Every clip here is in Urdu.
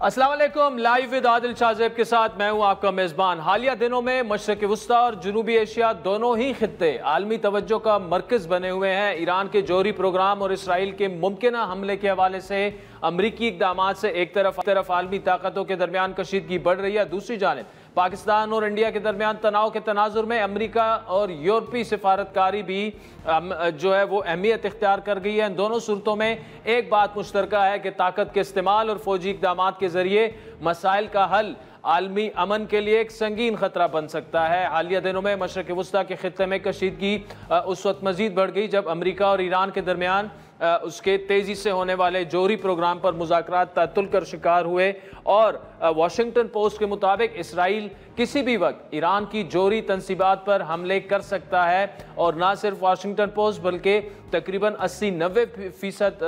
السلام علیکم، لائیو ود عادل شاہ کے ساتھ میں ہوں آپ کا میزبان۔ حالیہ دنوں میں مشرق وسطیٰ اور جنوبی ایشیا دونوں ہی خطے عالمی توجہ کا مرکز بنے ہوئے ہیں۔ ایران کے جوہری پروگرام اور اسرائیل کے ممکنہ حملے کے حوالے سے امریکی اقدامات سے ایک طرف عالمی طاقتوں کے درمیان کشیدگی بڑھ رہی ہے، دوسری جانب پاکستان اور انڈیا کے درمیان تناؤ کے تناظر میں امریکہ اور یورپی سفارتکاری بھی جو ہے وہ اہمیت اختیار کر گئی ہے۔ ان دونوں صورتوں میں ایک بات مشترکہ ہے کہ طاقت کے استعمال اور فوجی اقدامات کے ذریعے مسائل کا حل عالمی امن کے لیے ایک سنگین خطرہ بن سکتا ہے۔ حالیہ دنوں میں مشرق وسطیٰ کے خطے میں کشیدگی اس وقت مزید بڑھ گئی جب امریکہ اور ایران کے درمیان اس کے تیزی سے ہونے والے جوہری پروگرام پر مذاکرات تعطل کا شکار ہوئے، اور واشنگٹن پوسٹ کے مطابق اسرائیل کسی بھی وقت ایران کی جوہری تنصیبات پر حملے کر سکتا ہے، اور نہ صرف واشنگٹن پوسٹ بلکہ تقریباً 80-90%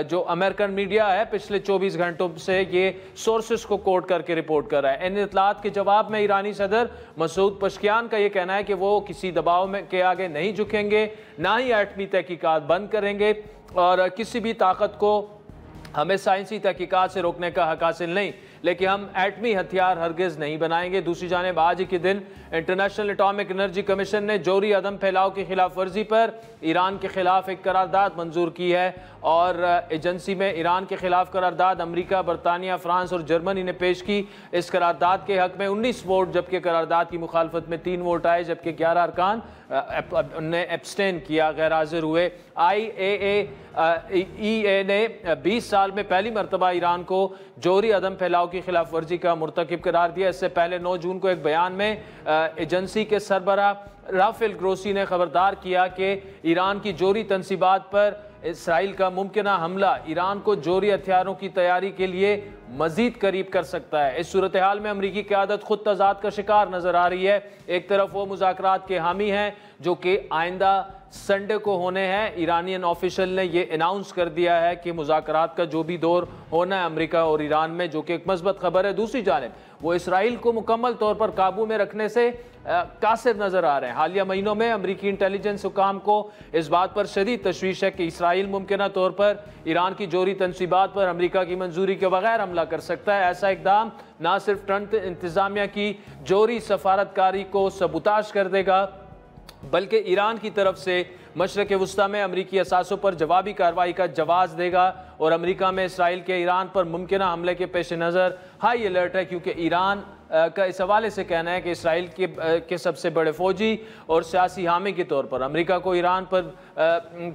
جو امریکن میڈیا ہے پچھلے 24 گھنٹوں سے یہ سورسز کو کوٹ کر کے رپورٹ کر رہا ہے۔ ان اطلاعات کے جواب میں ایرانی صدر مسعود پشکیان کا یہ کہنا ہے کہ وہ کسی دباؤ کے آگے نہیں جھکیں گے، نہ ہی ایٹمی تحقیقات بند کریں گے، اور کسی بھی طاقت کو ہمیں سائنسی تحقیقات سے روکنے کا حق حاصل نہیں، لیکن ہم ایٹمی ہتھیار ہرگز نہیں بنائیں گے۔ دوسری جانب آج ہی کے دن انٹرنیشنل اٹامک انرجی کمیشن نے جوہری عدم پھیلاؤ کی خلاف ورزی پر ایران کے خلاف ایک قرارداد منظور کی ہے، اور ایجنسی میں ایران کے خلاف قرارداد امریکہ، برطانیہ، فرانس اور جرمنی نے پیش کی۔ اس قرارداد کے حق میں 19 ووٹ، جبکہ قرارداد کی مخالفت میں 3 ووٹ آئے، جبکہ 11 ارکان نے ایبسٹین کیا، غیر حاضر ہوئے۔ IAEA نے 20 سال میں پہلی مرتبہ ایران کو جوہری عدم پھیلاؤ کی خلاف ورزی کا مرتکب قرار دیا۔ اس سے پہلے 9 جون کو ایک بیان میں ایجنسی کے سربراہ رافیل گروسی نے خبردار کیا کہ ایران کی جوہری تنصیبات پر اسرائیل کا ممکنہ حملہ ایران کو جوہری ہتھیاروں کی تیاری کے لیے مزید قریب کر سکتا ہے۔ اس صورتحال میں امریکی قیادت خود تضاد کا شکار نظر آ رہی ہے۔ ایک طرف وہ مذاکرات کے حامی ہیں جو کہ آئندہ سنڈے کو ہونے ہیں۔ ایرانین آفیشل نے یہ اناؤنس کر دیا ہے کہ مذاکرات کا جو بھی دور ہونا ہے امریکہ اور ایران میں، جو کہ ایک مثبت خبر ہے۔ دوسری جانب وہ اسرائیل کو مکمل طور پر قابو میں رکھنے سے قاصر نظر آ رہے ہیں۔ حالیہ مہینوں میں امریکی انٹیلیجنس حکام کو اس بات پر شدید تشویش ہے کہ اسرائیل ممکنہ طور پر ایران کی جوہری تنصیبات پر امریکہ کی منظوری کے بغیر حملہ کر سکتا ہے۔ ایسا اقدام نہ صرف ٹرمپ انتظامیہ کی جوہری سفارتکاری کو سبوتاژ کر دے گا، بلکہ ایران کی طرف سے مشرق وسطیٰ میں امریکی اثاثوں پر جوابی کارروائی کا جواز دے گا، اور امریکہ میں اسرائیل کے ایران پر ممکنہ حملے کے پیش نظر ہائی الرٹ ہے، کیونکہ ایران کا اس حوالے سے کہنا ہے کہ اسرائیل کے سب سے بڑے فوجی اور سیاسی حامی کے طور پر امریکہ کو ایران پر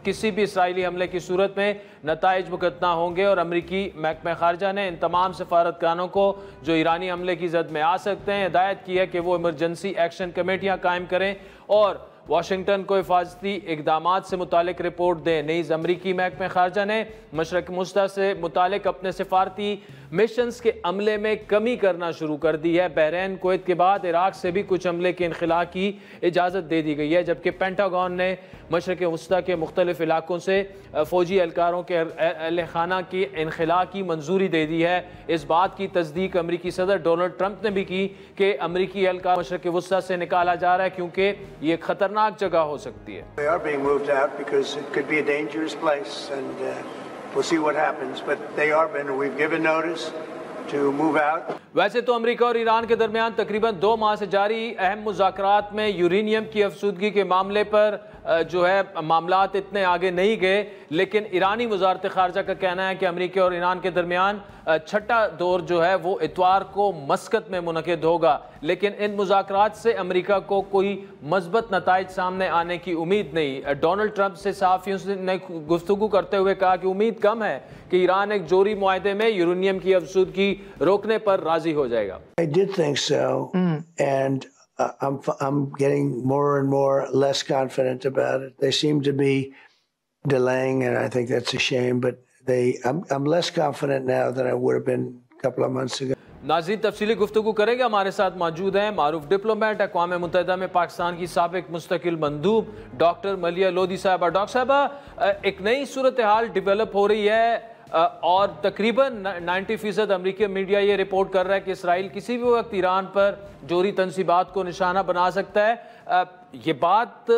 کسی بھی اسرائیلی حملے کی صورت میں نتائج مقتنع ہوں گے، اور امریکی محکمہ خارجہ نے ان تمام سفارتکاروں کو جو ایرانی حملے کی زد میں آ سکتے ہیں ہدایت کی ہے کہ وہ ایمرجنسی ایکشن کمیٹیاں قائم کریں اور واشنگٹن کو حفاظتی اقدامات سے متعلق رپورٹ دیں۔ نیز امریکی محکمہ خارجہ نے مشرق وسطیٰ سے متعلق اپنے سفارتی مشنز کے عملے میں کمی کرنا شروع کر دی ہے۔ بحرین، کویت کے بعد عراق سے بھی کچھ عملے کے انخلاء کی اجازت دے دی گئی ہے، جبکہ پینٹاگون نے مشرق وسطیٰ کے مختلف علاقوں سے فوجی اہلکاروں کے اہل خانہ کی انخلاء کی منظوری دے دی ہے۔ اس بات کی تصدیق امریکی صدر ڈونلڈ ٹرمپ نے بھی کی کہ امریکی اہلکار مشرق وسطیٰ سے نکالا جا رہا ہے، کیونکہ یہ ایک خطرناک جگہ ہو سکتی ہے۔ They are being moved out because it could be a dangerous place, and we'll see what happens. But we've given notice to move out. ویسے تو امریکہ اور ایران کے درمیان تقریباً 2 ماہ سے جاری اہم مذاکرات میں یورینیم کی افزودگی کے معاملے پر جو ہے معاملات اتنے آگے نہیں گئے، لیکن ایرانی وزارت خارجہ کا کہنا ہے کہ امریکہ اور ایران کے درمیان چھٹا دور جو ہے وہ اتوار کو مسقط میں منعقد ہوگا، لیکن ان مذاکرات سے امریکہ کو کوئی مثبت نتائج سامنے آنے کی امید نہیں۔ ڈونلڈ ٹرمپ سے صحافیوں نے گفتگو کرتے ہوئے کہا کہ امید کم ہے کہ ایران ایک جوہری معاہدے میں یورینیم کی افزودگی روکنے پر راضی ہو جائے گا۔ I did think so, and I'm getting more and more less confident about it. They seem to be delaying, and I think that's a shame. But I'm less confident now than I would have been a couple of months ago. ناظرین، تفصیلی گفتگو کریں گے، ہمارے ساتھ موجود ہیں معروف ڈپلومیٹ، اقوام متحدہ میں پاکستان کی سابق مستقل مندوب ڈاکٹر ملیہ لودھی صاحبہ۔ ڈاکٹر صاحبہ، ایک نئی صورتحال ڈیولپ ہو رہی ہے، اور تقریباً 90% امریکی میڈیا یہ رپورٹ کر رہا ہے کہ اسرائیل کسی بھی وقت ایران پر جوہری تنصیبات کو نشانہ بنا سکتا ہے۔ یہ بات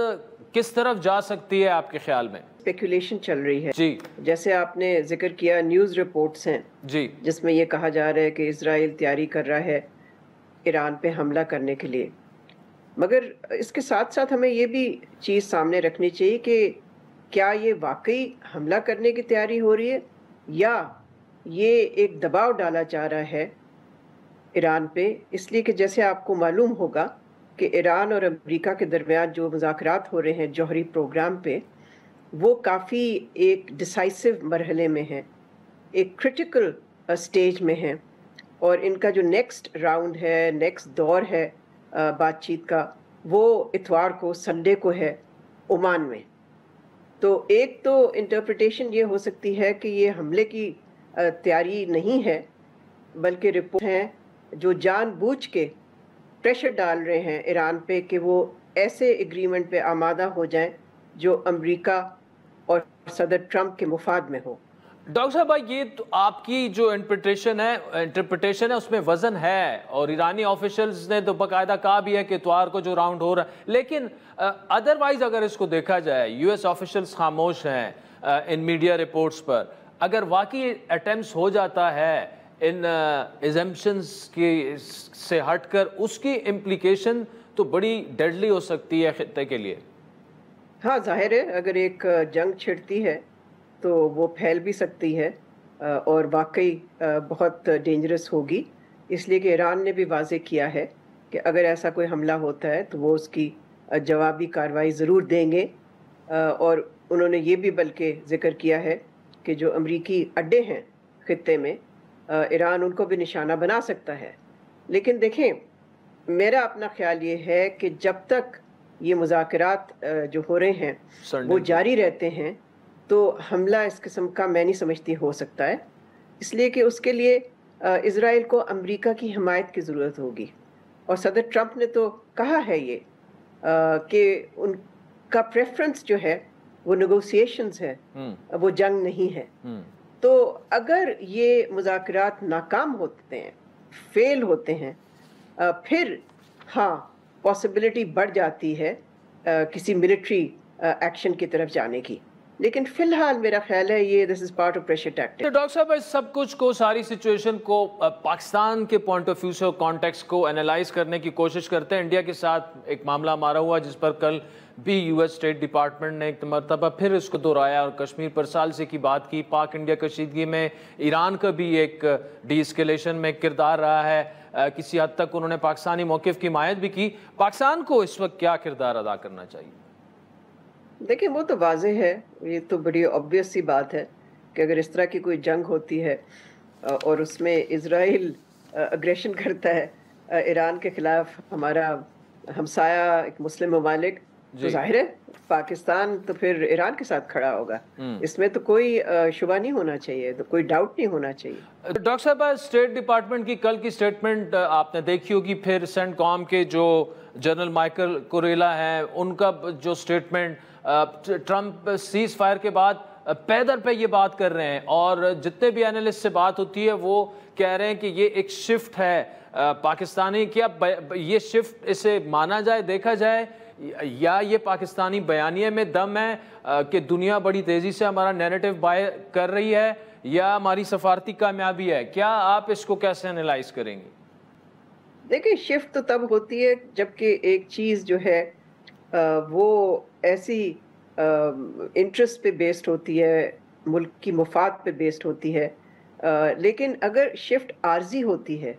کس طرف جا سکتی ہے آپ کے خیال میں؟ اسپیکولیشن چل رہی ہے جی جیسے آپ نے ذکر کیا، نیوز رپورٹس ہیں جی جس میں یہ کہا جا رہا ہے کہ اسرائیل تیاری کر رہا ہے ایران پہ حملہ کرنے کے لیے، مگر اس کے ساتھ ساتھ ہمیں یہ بھی چیز سامنے رکھنی چاہیے کہ کیا یہ واقعی حملہ کرنے کی تیاری ہو رہی ہے یا یہ ایک دباؤ ڈالا جا رہا ہے ایران پہ، اس لیے کہ جیسے آپ کو معلوم ہوگا کہ ایران اور امریکہ کے درمیان جو مذاکرات ہو رہے ہیں جوہری پروگرام پہ، وہ کافی ایک ڈیسائسو مرحلے میں ہیں، ایک کرٹیکل سٹیج میں ہیں، اور ان کا جو نیکسٹ راؤنڈ ہے، نیکسٹ دور ہے بات چیت کا، وہ اتوار کو، سنڈے کو ہے عمان میں۔ تو ایک تو انٹرپریٹیشن یہ ہو سکتی ہے کہ یہ حملے کی تیاری نہیں ہے، بلکہ رپورٹ ہیں جو جان بوجھ کے پریشر ڈال رہے ہیں ایران پہ کہ وہ ایسے ایگریمنٹ پہ آمادہ ہو جائیں جو امریکہ اور صدر ٹرمپ کے مفاد میں ہو۔ ڈاکٹر صاحب یہ تو آپ کی جو انٹرپریٹیشن ہے اس میں وزن ہے، اور ایرانی آفیشلز نے تو باقاعدہ کہا بھی ہے کہ اتوار کو جو راؤنڈ ہو رہا ہے، لیکن ادروائز اگر اس کو دیکھا جائے یو ایس آفیشلز خاموش ہیں ان میڈیا رپورٹس پر۔ اگر واقعی اٹیمپٹس ہو جاتا ہے ان ایزمپشنز کی سے ہٹ کر، اس کی امپلیکیشن تو بڑی ڈیڈلی ہو سکتی ہے خطے کے لیے۔ ہاں ظاہر ہے اگر ایک جنگ چھڑتی ہے تو وہ پھیل بھی سکتی ہے اور واقعی بہت ڈینجرس ہوگی، اس لیے کہ ایران نے بھی واضح کیا ہے کہ اگر ایسا کوئی حملہ ہوتا ہے تو وہ اس کی جوابی کارروائی ضرور دیں گے، اور انہوں نے یہ بھی بلکہ ذکر کیا ہے کہ جو امریکی اڈے ہیں خطے میں، ایران ان کو بھی نشانہ بنا سکتا ہے۔ لیکن دیکھیں، میرا اپنا خیال یہ ہے کہ جب تک یہ مذاکرات جو ہو رہے ہیں وہ جاری رہتے ہیں تو حملہ اس قسم کا میں نہیں سمجھتی ہو سکتا ہے، اس لیے کہ اس کے لیے اسرائیل کو امریکہ کی حمایت کی ضرورت ہوگی، اور صدر ٹرمپ نے تو کہا ہے یہ کہ ان کا پریفرنس جو ہے وہ نیگوسیشنز ہے، وہ جنگ نہیں ہے۔ تو اگر یہ مذاکرات ناکام ہوتے ہیں، فیل ہوتے ہیں، پھر ہاں پاسبلٹی بڑھ جاتی ہے کسی ملٹری ایکشن کی طرف جانے کی، لیکن فی الحال میرا خیال ہے یہ this is part of pressure tactic. تو ڈاکٹر صاحب اس سب کچھ کو، ساری سچویشن کو پاکستان کے پوائنٹ آف ویو سے، کانٹیکسٹ کو انالائز کرنے کی کوشش کرتے ہیں۔ انڈیا کے ساتھ ایک معاملہ ہمارا ہوا جس پر کل بھی یو ایس اسٹیٹ ڈپارٹمنٹ نے ایک مرتبہ پھر اس کو دہرایا اور کشمیر پر ثالثی کی بات کی۔ پاک انڈیا کشیدگی میں ایران کا بھی ایک ڈی اسکیلیشن میں کردار رہا ہے، کسی حد تک انہوں نے پاکستانی موقف کی حمایت بھی کی۔ پاکستان کو اس وقت کیا کردار ادا کرنا چاہیے؟ دیکھیں وہ تو واضح ہے، یہ تو بڑی obvious سی بات ہے کہ اگر اس طرح کی کوئی جنگ ہوتی ہے اور اس میں اسرائیل اگریشن کرتا ہے ایران کے خلاف، ہمارا ہمسایہ ایک مسلم ممالک، تو ظاہر ہے پاکستان تو پھر ایران کے ساتھ کھڑا ہوگا، اس میں تو کوئی شبہ نہیں ہونا چاہیے، تو کوئی ڈاؤٹ نہیں ہونا چاہیے۔ ڈاکٹر صاحب اسٹیٹ ڈپارٹمنٹ کی کل کی سٹیٹمنٹ آپ نے دیکھی ہوگی، پھر سینٹ کام کے جو جنرل مائیکل کوریلا ہیں ان کا جو سٹیٹمنٹ، ٹرمپ سیز فائر کے بعد پیدل پہ یہ بات کر رہے ہیں، اور جتنے بھی اینالسٹ سے بات ہوتی ہے وہ کہہ رہے ہیں کہ یہ ایک شفٹ ہے پاکستانی، کیا یہ شفٹ اسے مانا جائے، دیکھا جائے، یا یہ پاکستانی بیانیے میں دم ہے کہ دنیا بڑی تیزی سے ہمارا نیریٹو بائی کر رہی ہے، یا ہماری سفارتی کامیابی ہے؟ کیا آپ اس کو کیسے انالائز کریں گے؟ دیکھیں شفٹ تو تب ہوتی ہے جبکہ ایک چیز جو ہے وہ ایسی انٹرسٹ پہ بیسڈ ہوتی ہے، ملک کی مفاد پہ بیسڈ ہوتی ہے، لیکن اگر شفٹ عارضی ہوتی ہے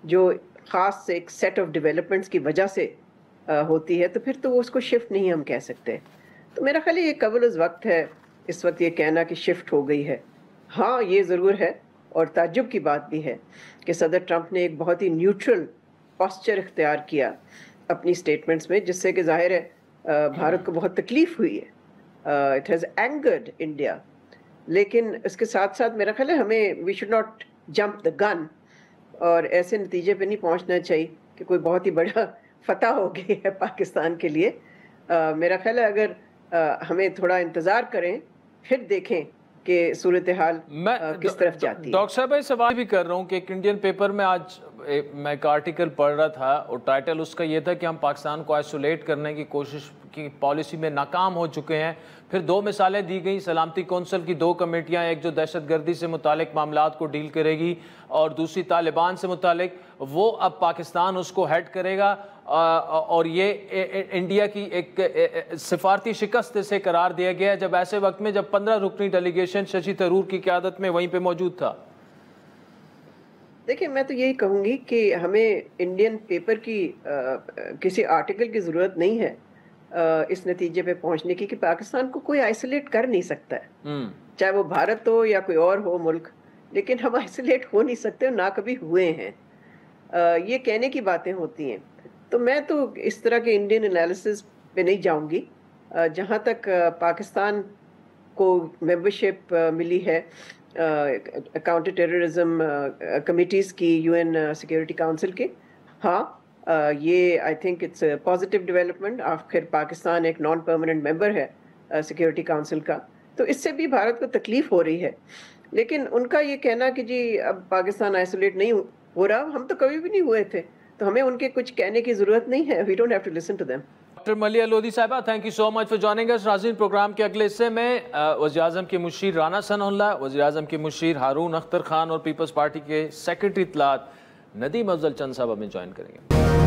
جو خاص سے ایک سیٹ آف ڈیولپمنٹس کی وجہ سے ہوتی ہے، تو پھر تو اس کو شفٹ نہیں ہم کہہ سکتے۔ تو میرا خیال یہ قبل از وقت ہے اس وقت یہ کہنا کہ شفٹ ہو گئی ہے۔ ہاں یہ ضرور ہے اور تعجب کی بات بھی ہے کہ صدر ٹرمپ نے ایک بہت ہی نیوٹرل پاسچر اختیار کیا اپنی سٹیٹمنٹس میں، جس سے کہ ظاہر ہے بھارت کو بہت تکلیف ہوئی ہے، اٹ ہیز اینگرڈ انڈیا، لیکن اس کے ساتھ ساتھ میرا خیال ہے ہمیں وی شوڈ ناٹ جمپ دا گن اور ایسے نتیجے پہ نہیں پہنچنا چاہیے کہ کوئی بہت ہی بڑا فتح ہو گئی ہے پاکستان کے لیے۔ میرا خیال ہے اگر ہمیں تھوڑا انتظار کریں، پھر دیکھیں کہ صورتحال کس طرف جاتی ہے. ڈاکٹر صاحب میں سوال بھی کر رہا ہوں کہ ایک انڈین پیپر میں آج میں ایک آرٹیکل پڑھ رہا تھا اور ٹائٹل اس کا یہ تھا کہ ہم پاکستان کو آئسولیٹ کرنے کی کوشش کی پالیسی میں ناکام ہو چکے ہیں. پھر 2 مثالیں دی گئیں, سلامتی کونسل کی 2 کمیٹیاں, ایک جو دہشت گردی سے متعلق معاملات کو ڈیل کرے گی اور دوسری طالبان سے متعلق, وہ اب پاکستان اس کو ہیڈ کرے گا, اور یہ انڈیا کی ایک سفارتی شکست سے قرار دیا گیا ہے جب ایسے وقت میں جب 15 رکنی ڈیلیگیشن ششی تھرور کی قیادت میں وہیں پہ موجود تھا. دیکھیں, میں تو یہی کہوں گی کہ ہمیں انڈین پیپر کی کسی آرٹیکل کی ضرورت نہیں ہے اس نتیجے پہ پہنچنے کی کہ پاکستان کو کوئی آئسولیٹ کر نہیں سکتا ہے, چاہے وہ بھارت ہو یا کوئی اور ہو ملک, لیکن ہم آئسولیٹ ہو نہیں سکتے, نہ کبھی ہوئے ہیں. یہ کہنے کی باتیں ہوتی ہیں. تو میں تو اس طرح کے انڈین انالیسس پہ نہیں جاؤں گی. جہاں تک پاکستان کو ممبرشپ ملی ہے کاؤنٹر ٹیررزم کمیٹیز کی یو این سیکیورٹی کاؤنسل کے, ہاں یہ I think it's a positive development. آخر پاکستان ایک نان پرماننٹ ممبر ہے سیکیورٹی کاؤنسل کا, تو اس سے بھی بھارت کو تکلیف ہو رہی ہے. لیکن ان کا یہ کہنا کہ جی اب پاکستان آئسولیٹ نہیں ہو رہا, ہم تو کبھی بھی نہیں ہوئے تھے, تو ہمیں ان کے کچھ کہنے کی ضرورت نہیں ہے. We don't have to listen to them. Doctor Maleeha Lodhi صاحبہ, thank you so much for joining us. ناظرین, پروگرام کے اگلے حصے میں وزیر اعظم کے مشیر رانا ثناء اللہ, وزیر اعظم کے مشیر ہارون اختر خان اور پیپلز پارٹی کے سیکرٹری اطلاعات ندیم افضل چند صاحب ہمیں جوائن کریں گے.